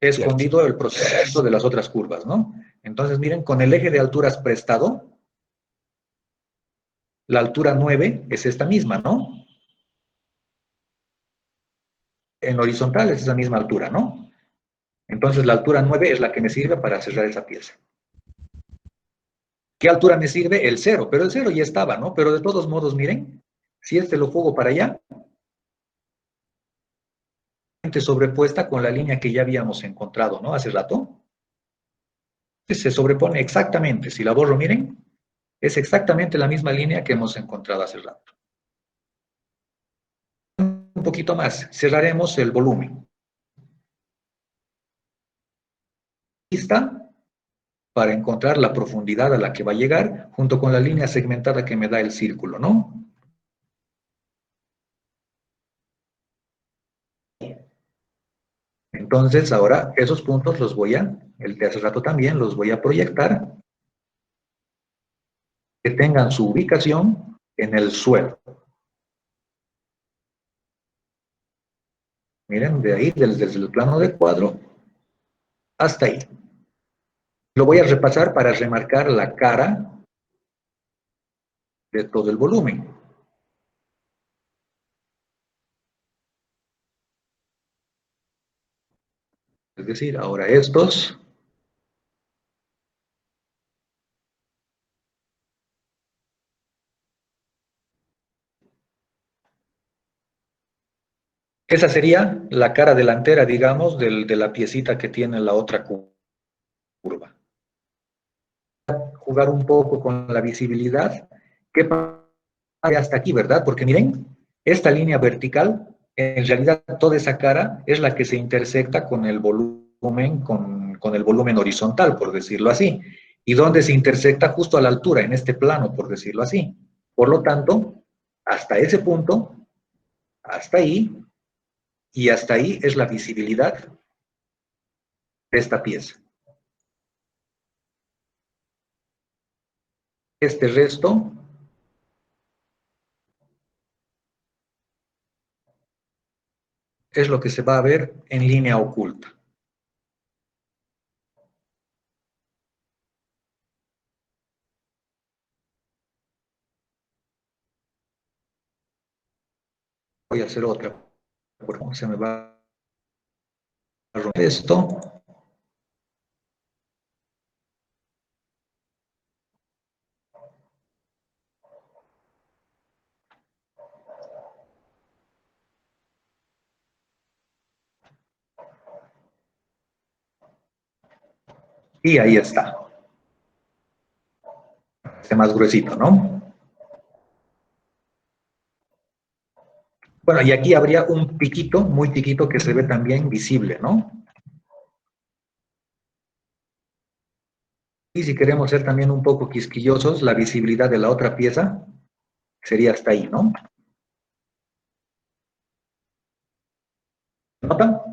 He Cierto. escondido el proceso de las otras curvas, ¿no? Entonces, miren, con el eje de alturas prestado, la altura 9 es esta misma, ¿no? En horizontal es esa misma altura, ¿no? Entonces, la altura 9 es la que me sirve para cerrar esa pieza. ¿Qué altura me sirve? El 0, pero el 0 ya estaba, ¿no? Pero de todos modos, miren, si este lo juego para allá, sobrepuesta con la línea que ya habíamos encontrado, ¿no? Hace rato. Se sobrepone exactamente. Si la borro, miren, es exactamente la misma línea que hemos encontrado hace rato. Un poquito más. Cerraremos el volumen. Lista para encontrar la profundidad a la que va a llegar junto con la línea segmentada que me da el círculo, ¿no? Entonces, ahora esos puntos los voy a, el de hace rato también, los voy a proyectar que tengan su ubicación en el suelo. Miren, de ahí, desde el plano de cuadro, hasta ahí. Lo voy a repasar para remarcar la cara de todo el volumen. Es decir, ahora estos esa sería la cara delantera, digamos, de la piecita que tiene la otra curva. Jugar un poco con la visibilidad. ¿Qué pasa hasta aquí, verdad? Porque miren, esta línea vertical, en realidad toda esa cara es la que se intersecta con el volumen, con el volumen horizontal, por decirlo así. Y donde se intersecta justo a la altura, en este plano, por decirlo así. Por lo tanto, hasta ese punto, hasta ahí, y hasta ahí es la visibilidad de esta pieza. Este resto es lo que se va a ver en línea oculta. Voy a hacer otra, porque se me va a romper esto. Y ahí está. Este más gruesito, ¿no? Bueno, y aquí habría un piquito, muy piquito, que se ve también visible, ¿no? Y si queremos ser también un poco quisquillosos, la visibilidad de la otra pieza sería hasta ahí, ¿no? ¿Notan?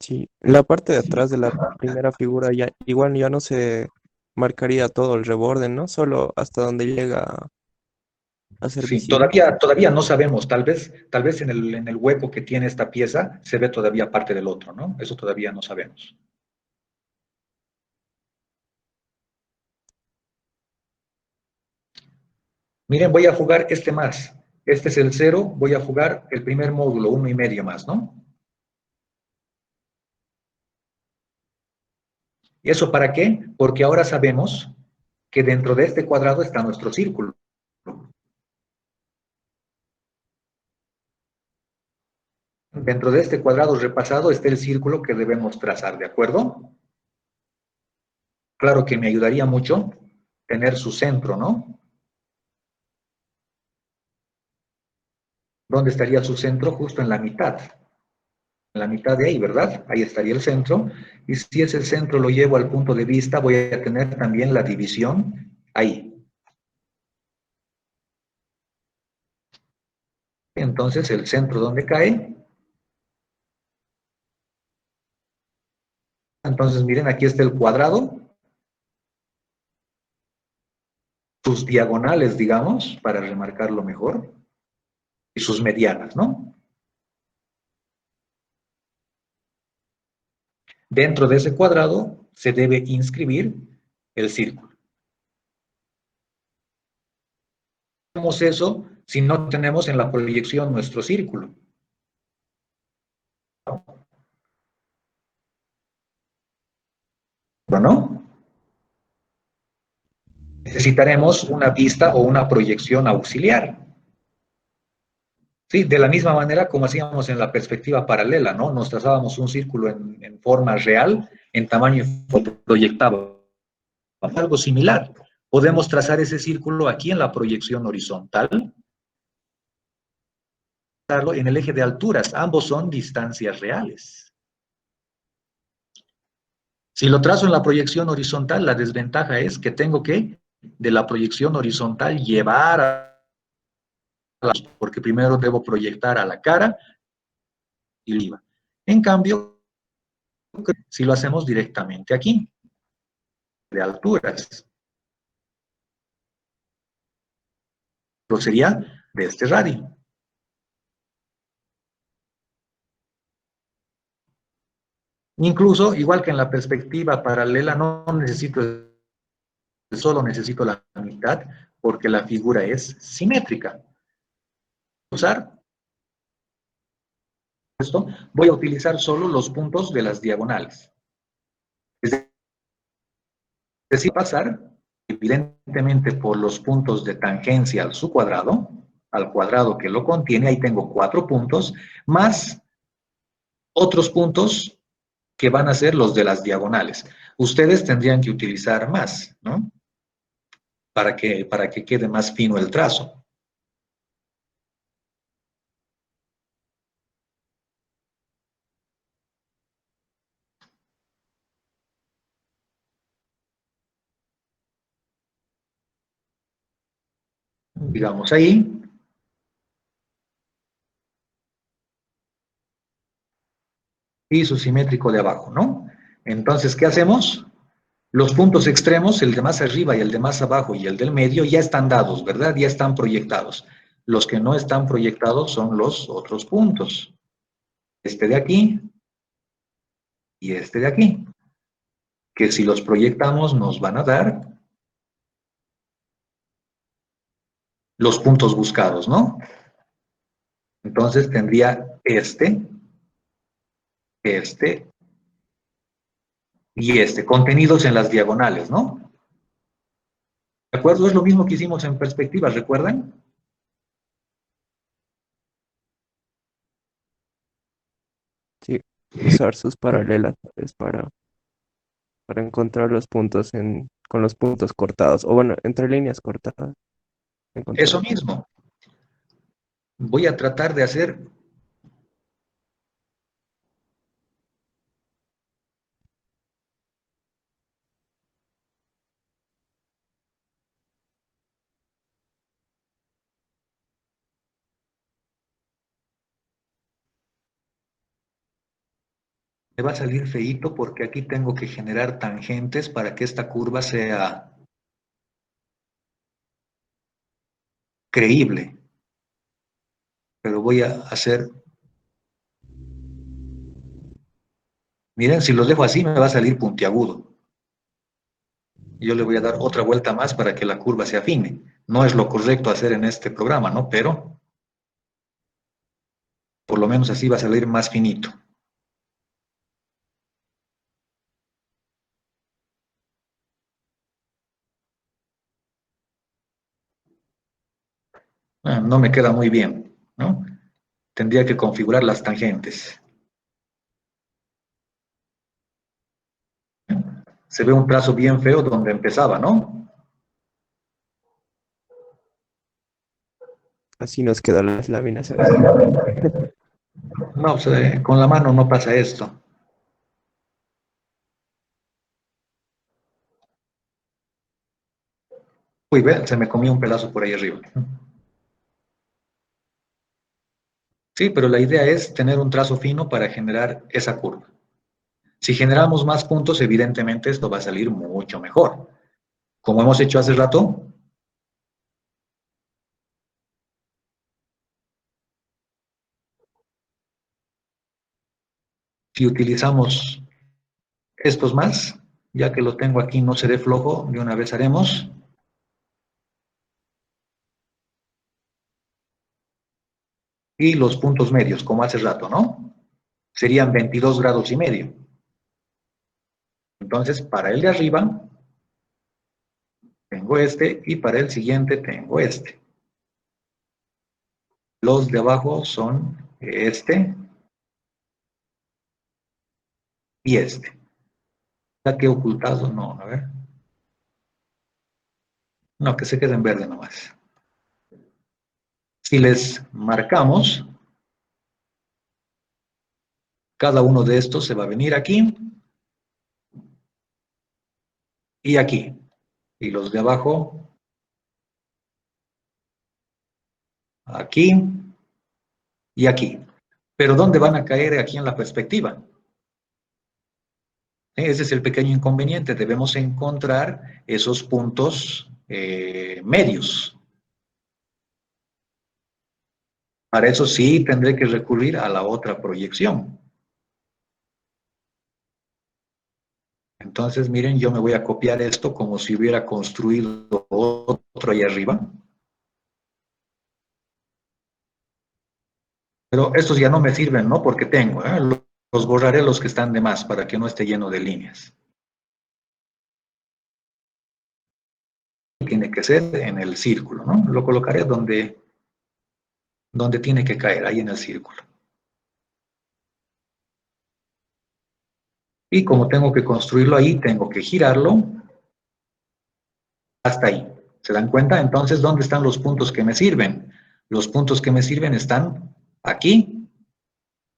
Sí, la parte de atrás de la primera figura ya igual ya no se marcaría todo el reborde, ¿no? Solo hasta donde llega hacer Sí, visible. todavía no sabemos, tal vez en el hueco que tiene esta pieza se ve todavía parte del otro, ¿no? Eso todavía no sabemos. Miren, voy a jugar este más. Este es el 0, voy a jugar el primer módulo, 1,5 más, ¿no? ¿Y eso para qué? Porque ahora sabemos que dentro de este cuadrado está nuestro círculo. Dentro de este cuadrado repasado está el círculo que debemos trazar, ¿de acuerdo? Claro que me ayudaría mucho tener su centro, ¿no? ¿Dónde estaría su centro? Justo en la mitad. En la mitad de ahí, ¿verdad? Ahí estaría el centro. Y si ese centro lo llevo al punto de vista, voy a tener también la división ahí. Entonces, el centro, ¿dónde cae? Entonces, miren, aquí está el cuadrado, sus diagonales, digamos, para remarcarlo mejor, y sus medianas, ¿no? Dentro de ese cuadrado se debe inscribir el círculo. ¿Cómo es eso si no tenemos en la proyección nuestro círculo? ¿No? Necesitaremos una vista o una proyección auxiliar. Sí, de la misma manera como hacíamos en la perspectiva paralela, ¿no? Nos trazábamos un círculo en forma real, en tamaño y proyectaba algo similar. Podemos trazar ese círculo aquí en la proyección horizontal, en el eje de alturas, ambos son distancias reales. Si lo trazo en la proyección horizontal, la desventaja es que tengo que, de la proyección horizontal, llevar a porque primero debo proyectar a la cara y arriba. En cambio, si lo hacemos directamente aquí, de alturas, lo sería de este radio. Incluso, igual que en la perspectiva paralela, no necesito, solo necesito la mitad, porque la figura es simétrica. Usar esto, voy a utilizar solo los puntos de las diagonales. Es decir, pasar evidentemente por los puntos de tangencia al cuadrado que lo contiene, ahí tengo 4 puntos, más otros puntos que van a ser los de las diagonales. Ustedes tendrían que utilizar más, ¿no? Para que quede más fino el trazo. Digamos ahí. Y su simétrico de abajo, ¿no? Entonces, ¿qué hacemos? Los puntos extremos, el de más arriba y el de más abajo y el del medio, ya están dados, ¿verdad? Ya están proyectados. Los que no están proyectados son los otros puntos. Este de aquí y este de aquí. Que si los proyectamos nos van a dar los puntos buscados, ¿no? Entonces tendría este y este, contenidos en las diagonales, ¿no? ¿De acuerdo? Es lo mismo que hicimos en perspectiva, ¿recuerdan? Sí, usar sus paralelas pues, para encontrar los puntos con los puntos cortados, o bueno, entre líneas cortadas. Eso Encontrar. mismo. Voy a tratar de hacer. Me va a salir feíto porque aquí tengo que generar tangentes para que esta curva sea creíble. Pero voy a hacer... Miren, si los dejo así me va a salir puntiagudo. Yo le voy a dar otra vuelta más para que la curva se afine. No es lo correcto hacer en este programa, ¿no? Pero por lo menos así va a salir más finito. No me queda muy bien, ¿no? Tendría que configurar las tangentes. Se ve un trazo bien feo donde empezaba, ¿no? Así nos quedan las láminas. A veces. No, pues, con la mano no pasa esto. Uy, ve, se me comió un pedazo por ahí arriba. Sí, pero la idea es tener un trazo fino para generar esa curva. Si generamos más puntos, evidentemente esto va a salir mucho mejor. Como hemos hecho hace rato, si utilizamos estos más, ya que lo tengo aquí, no seré flojo, de una vez haremos. Y los puntos medios, como hace rato, ¿no? Serían 22 grados y medio. Entonces, para el de arriba, tengo este, y para el siguiente tengo este. Los de abajo son este y este. ¿Ya que ocultado? No, a ver. No, que se quede en verde nomás. Si les marcamos, cada uno de estos se va a venir aquí y aquí. Y los de abajo, aquí y aquí. Pero ¿dónde van a caer aquí en la perspectiva? Ese es el pequeño inconveniente. Debemos encontrar esos puntos medios. Para eso sí tendré que recurrir a la otra proyección. Entonces, miren, yo me voy a copiar esto como si hubiera construido otro ahí arriba. Pero estos ya no me sirven, ¿no? Porque tengo, los borraré los que están de más para que no esté lleno de líneas. Tiene que ser en el círculo, ¿no? Lo colocaré donde tiene que caer, ahí en el círculo. Y como tengo que construirlo ahí, tengo que girarlo hasta ahí. ¿Se dan cuenta? Entonces, ¿dónde están los puntos que me sirven? Los puntos que me sirven están aquí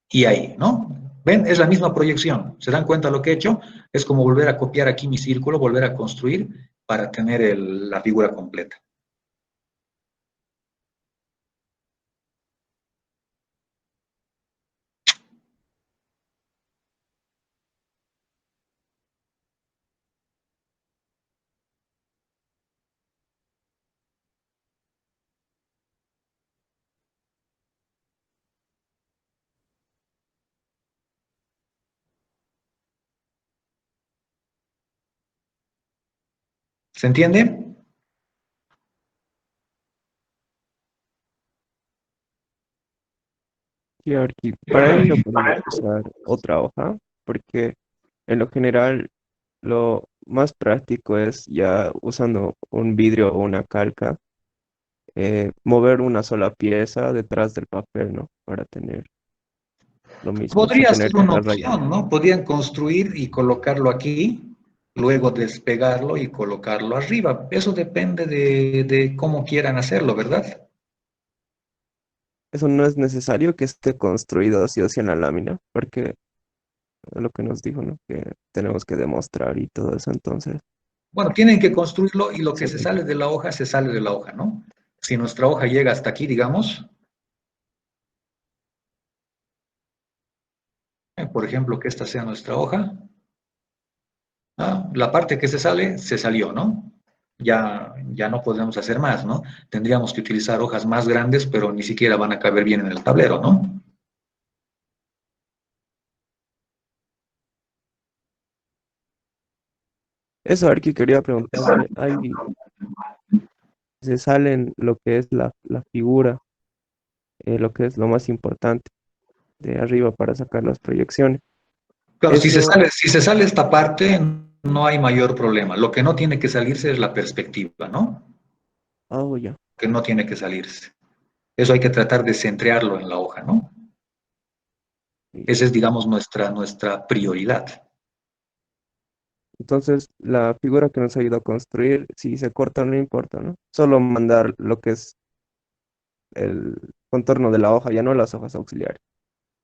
y ahí, ¿no? ¿Ven? Es la misma proyección. ¿Se dan cuenta lo que he hecho? Es como volver a copiar aquí mi círculo, volver a construir para tener la figura completa. ¿Se entiende? Y aquí, para ello podemos usar otra hoja, porque en lo general lo más práctico es ya usando un vidrio o una calca, mover una sola pieza detrás del papel, ¿no? Para tener lo mismo, sin Podría tener ser que una estar rayando. opción, ¿no? Podrían construir y colocarlo aquí, luego despegarlo y colocarlo arriba. Eso depende de cómo quieran hacerlo, ¿verdad? Eso no es necesario que esté construido así o sí en la lámina, porque es lo que nos dijo, ¿no? Que tenemos que demostrar y todo eso, entonces. Bueno, tienen que construirlo y lo que Sí, se sale de la hoja, se sale de la hoja, ¿no? Si nuestra hoja llega hasta aquí, digamos, por ejemplo, que esta sea nuestra hoja, la parte que se sale, se salió, ¿no? ya no podemos hacer más, ¿no? Tendríamos que utilizar hojas más grandes, pero ni siquiera van a caber bien en el tablero, ¿no? Eso, Arqui, quería preguntarte, ahí se salen lo que es la figura, lo que es lo más importante de arriba para sacar las proyecciones. Claro, Eso, si se sale esta parte, no hay mayor problema. Lo que no tiene que salirse es la perspectiva, ¿no? oh, ya. Que no tiene que salirse. Eso hay que tratar de centrearlo en la hoja, ¿no? Esa es, digamos, nuestra prioridad. Entonces, la figura que nos ayuda a construir, si se corta, no importa, ¿no? Solo mandar lo que es el contorno de la hoja, ya no las hojas auxiliares.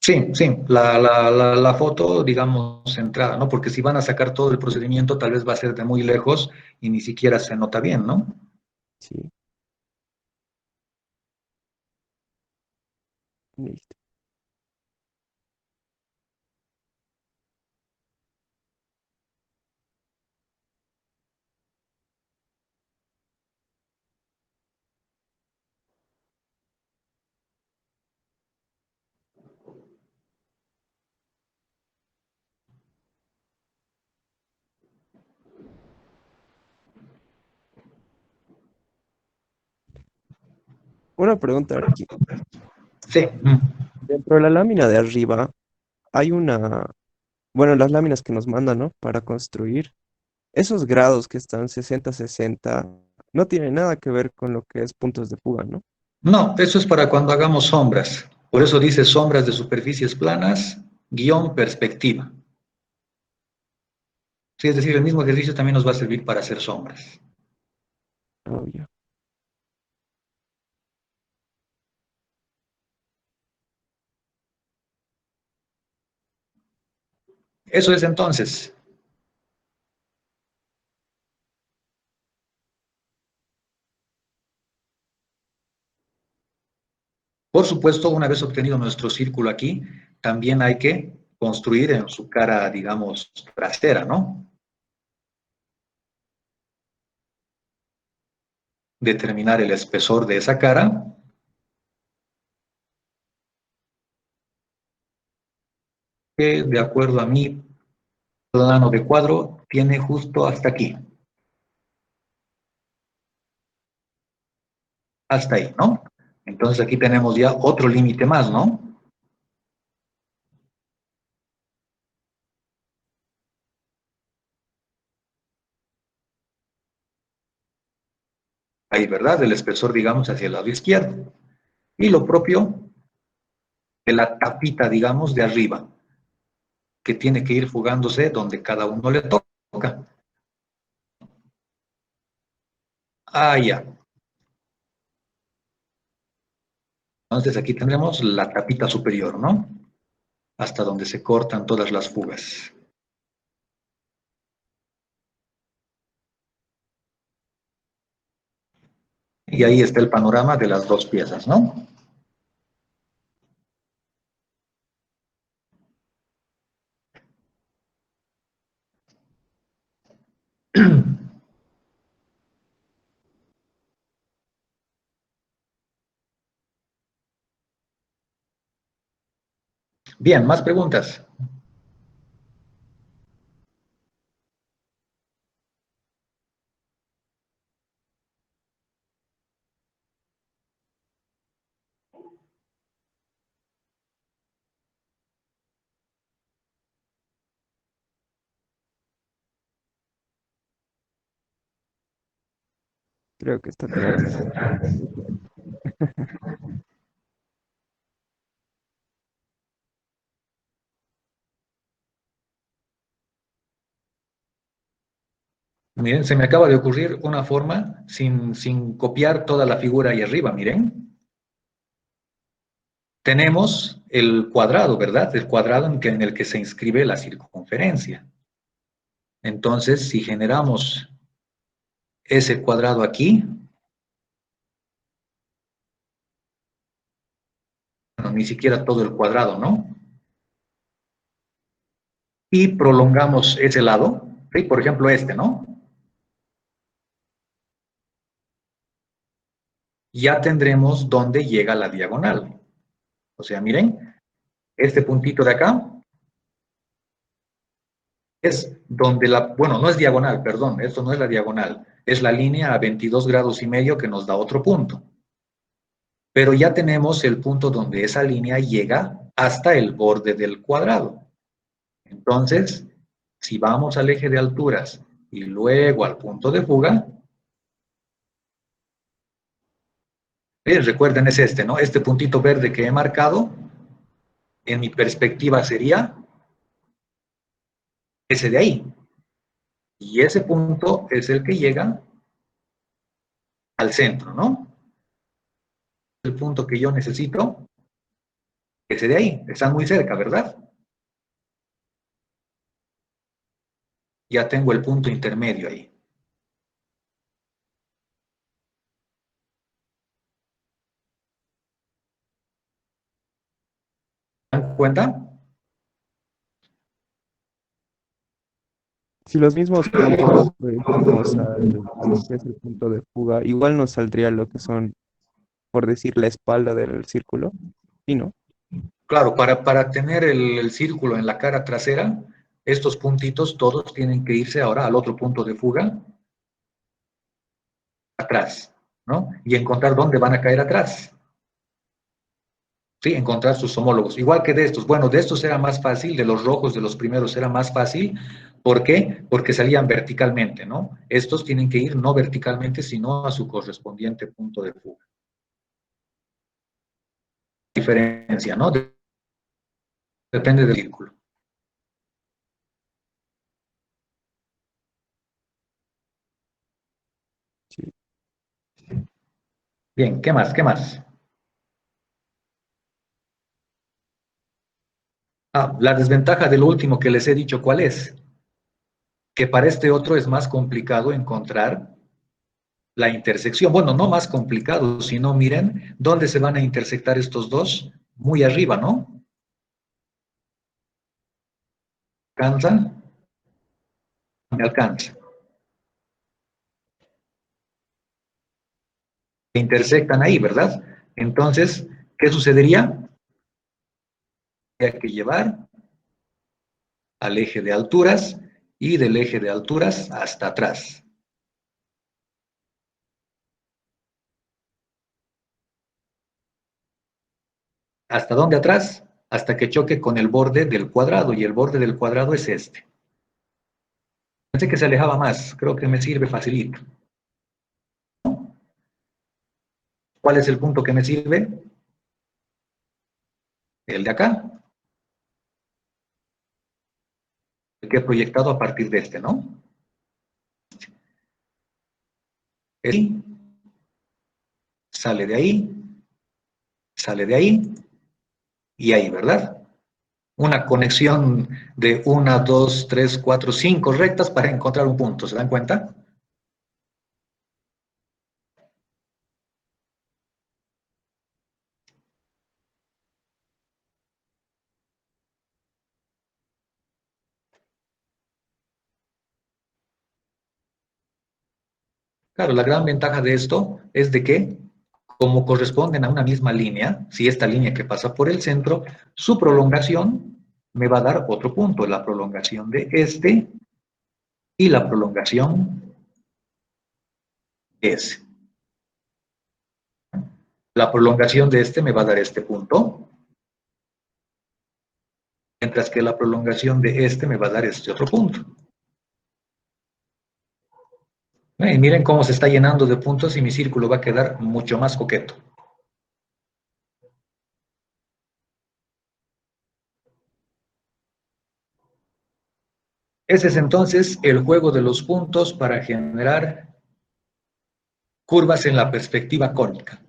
Sí, sí, la foto, digamos, centrada, ¿no? Porque si van a sacar todo el procedimiento, tal vez va a ser de muy lejos y ni siquiera se nota bien, ¿no? Sí, listo. Una pregunta aquí. Sí. Dentro de la lámina de arriba hay bueno, las láminas que nos mandan, ¿no? Para construir, esos grados que están 60-60 no tienen nada que ver con lo que es puntos de fuga, ¿no? No, eso es para cuando hagamos sombras. Por eso dice sombras de superficies planas, guión perspectiva. Sí, es decir, el mismo ejercicio también nos va a servir para hacer sombras. Oh, ya. Eso es entonces. Por supuesto, una vez obtenido nuestro círculo aquí, también hay que construir en su cara, digamos, trasera, ¿no? Determinar el espesor de esa cara, que de acuerdo a mi plano de cuadro, tiene justo hasta aquí, hasta ahí, ¿no? Entonces aquí tenemos ya otro límite más, ¿no? Ahí, ¿verdad? El espesor, digamos, hacia el lado izquierdo. Y lo propio de la tapita, digamos, de arriba, que tiene que ir fugándose donde cada uno le toca. Ah, ya. Entonces aquí tendremos la tapita superior, ¿no? Hasta donde se cortan todas las fugas. Y ahí está el panorama de las dos piezas, ¿no? Bien, más preguntas. Creo que está claro. Miren, se me acaba de ocurrir una forma sin copiar toda la figura ahí arriba, miren. Tenemos el cuadrado, ¿verdad? El cuadrado en el que se inscribe la circunferencia. Entonces, si generamos ese cuadrado aquí, bueno, ni siquiera todo el cuadrado, ¿no? Y prolongamos ese lado, ¿sí? Por ejemplo, este, ¿no? ya tendremos dónde llega la diagonal. O sea, miren, este puntito de acá es donde bueno, no es diagonal, perdón, esto no es la diagonal, es la línea a 22 grados y medio que nos da otro punto. Pero ya tenemos el punto donde esa línea llega hasta el borde del cuadrado. Entonces, si vamos al eje de alturas y luego al punto de fuga, recuerden es este, ¿no? Este puntito verde que he marcado, en mi perspectiva sería ese de ahí. Y ese punto es el que llega al centro, ¿no? El punto que yo necesito, ese de ahí, están muy cerca, ¿verdad? Ya tengo el punto intermedio ahí. ¿Se dan cuenta? Si los mismos puntos proyectamos a lo que es el punto de fuga, igual nos saldría lo que son, por decir, la espalda del círculo. ¿Sí, no? Claro, para tener el círculo en la cara trasera, estos puntitos todos tienen que irse ahora al otro punto de fuga, atrás, ¿no? Y encontrar dónde van a caer atrás. Sí, encontrar sus homólogos. Igual que de estos. Bueno, de estos era más fácil, de los rojos, de los primeros era más fácil. ¿Por qué? Porque salían verticalmente, ¿no? Estos tienen que ir no verticalmente, sino a su correspondiente punto de fuga. Diferencia, ¿no? Depende del círculo. Sí. Bien, ¿qué más? ¿Qué más? Ah, la desventaja del último que les he dicho, ¿cuál es? Que para este otro es más complicado encontrar la intersección. Bueno, no más complicado, sino miren dónde se van a intersectar estos dos. Muy arriba, ¿no? ¿Alcanza? Me alcanza. Se intersectan ahí, ¿verdad? Entonces, ¿qué sucedería? Hay que llevar al eje de alturas y del eje de alturas hasta atrás. ¿Hasta dónde atrás? Hasta que choque con el borde del cuadrado, y el borde del cuadrado es este. Pensé que se alejaba más, creo que me sirve facilito. ¿Cuál es el punto que me sirve? El de acá, el que he proyectado a partir de este, ¿no? Este sale de ahí, sale de ahí y ahí, ¿verdad? Una conexión de 1, 2, 3, 4, 5 rectas para encontrar un punto, ¿se dan cuenta? Claro, la gran ventaja de esto es de que, como corresponden a una misma línea, si esta línea que pasa por el centro, su prolongación me va a dar otro punto, la prolongación de este y la prolongación de ese. La prolongación de este me va a dar este punto, mientras que la prolongación de este me va a dar este otro punto. Y miren cómo se está llenando de puntos y mi círculo va a quedar mucho más coqueto. Ese es entonces el juego de los puntos para generar curvas en la perspectiva cónica.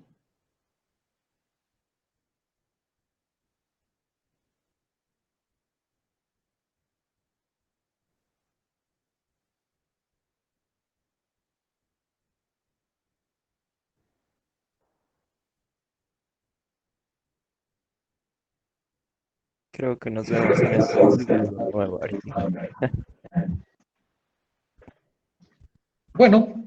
Creo que nos vemos en ese estudio nuevo, Ari. Bueno,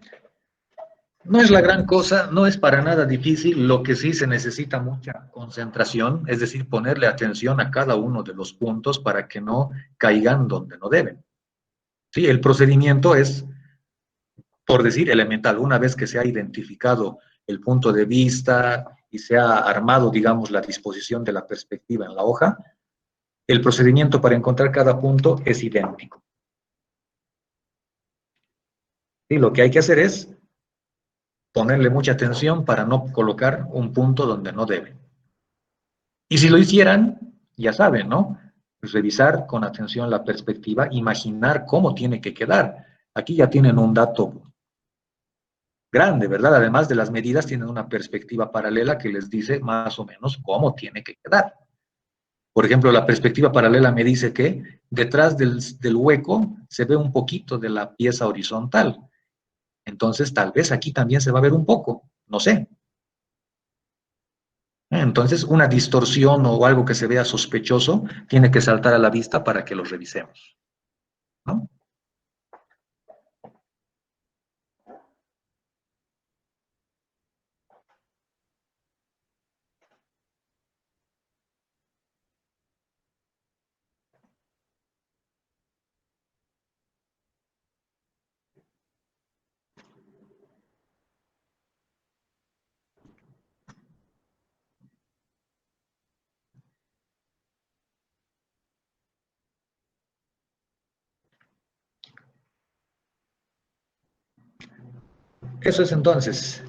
No es la gran cosa, no es para nada difícil, lo que sí se necesita mucha concentración, es decir, ponerle atención a cada uno de los puntos para que no caigan donde no deben. Sí, el procedimiento es, por decir, elemental. Una vez que se ha identificado el punto de vista y se ha armado, digamos, la disposición de la perspectiva en la hoja, el procedimiento para encontrar cada punto es idéntico. Y lo que hay que hacer es ponerle mucha atención para no colocar un punto donde no debe. Y si lo hicieran, ya saben, ¿no? Revisar con atención la perspectiva, imaginar cómo tiene que quedar. Aquí ya tienen un dato grande, ¿verdad? Además de las medidas, tienen una perspectiva paralela que les dice más o menos cómo tiene que quedar. Por ejemplo, la perspectiva paralela me dice que detrás del hueco se ve un poquito de la pieza horizontal. Entonces, tal vez aquí también se va a ver un poco, no sé. Entonces, una distorsión o algo que se vea sospechoso tiene que saltar a la vista para que lo revisemos, ¿no? Eso es entonces.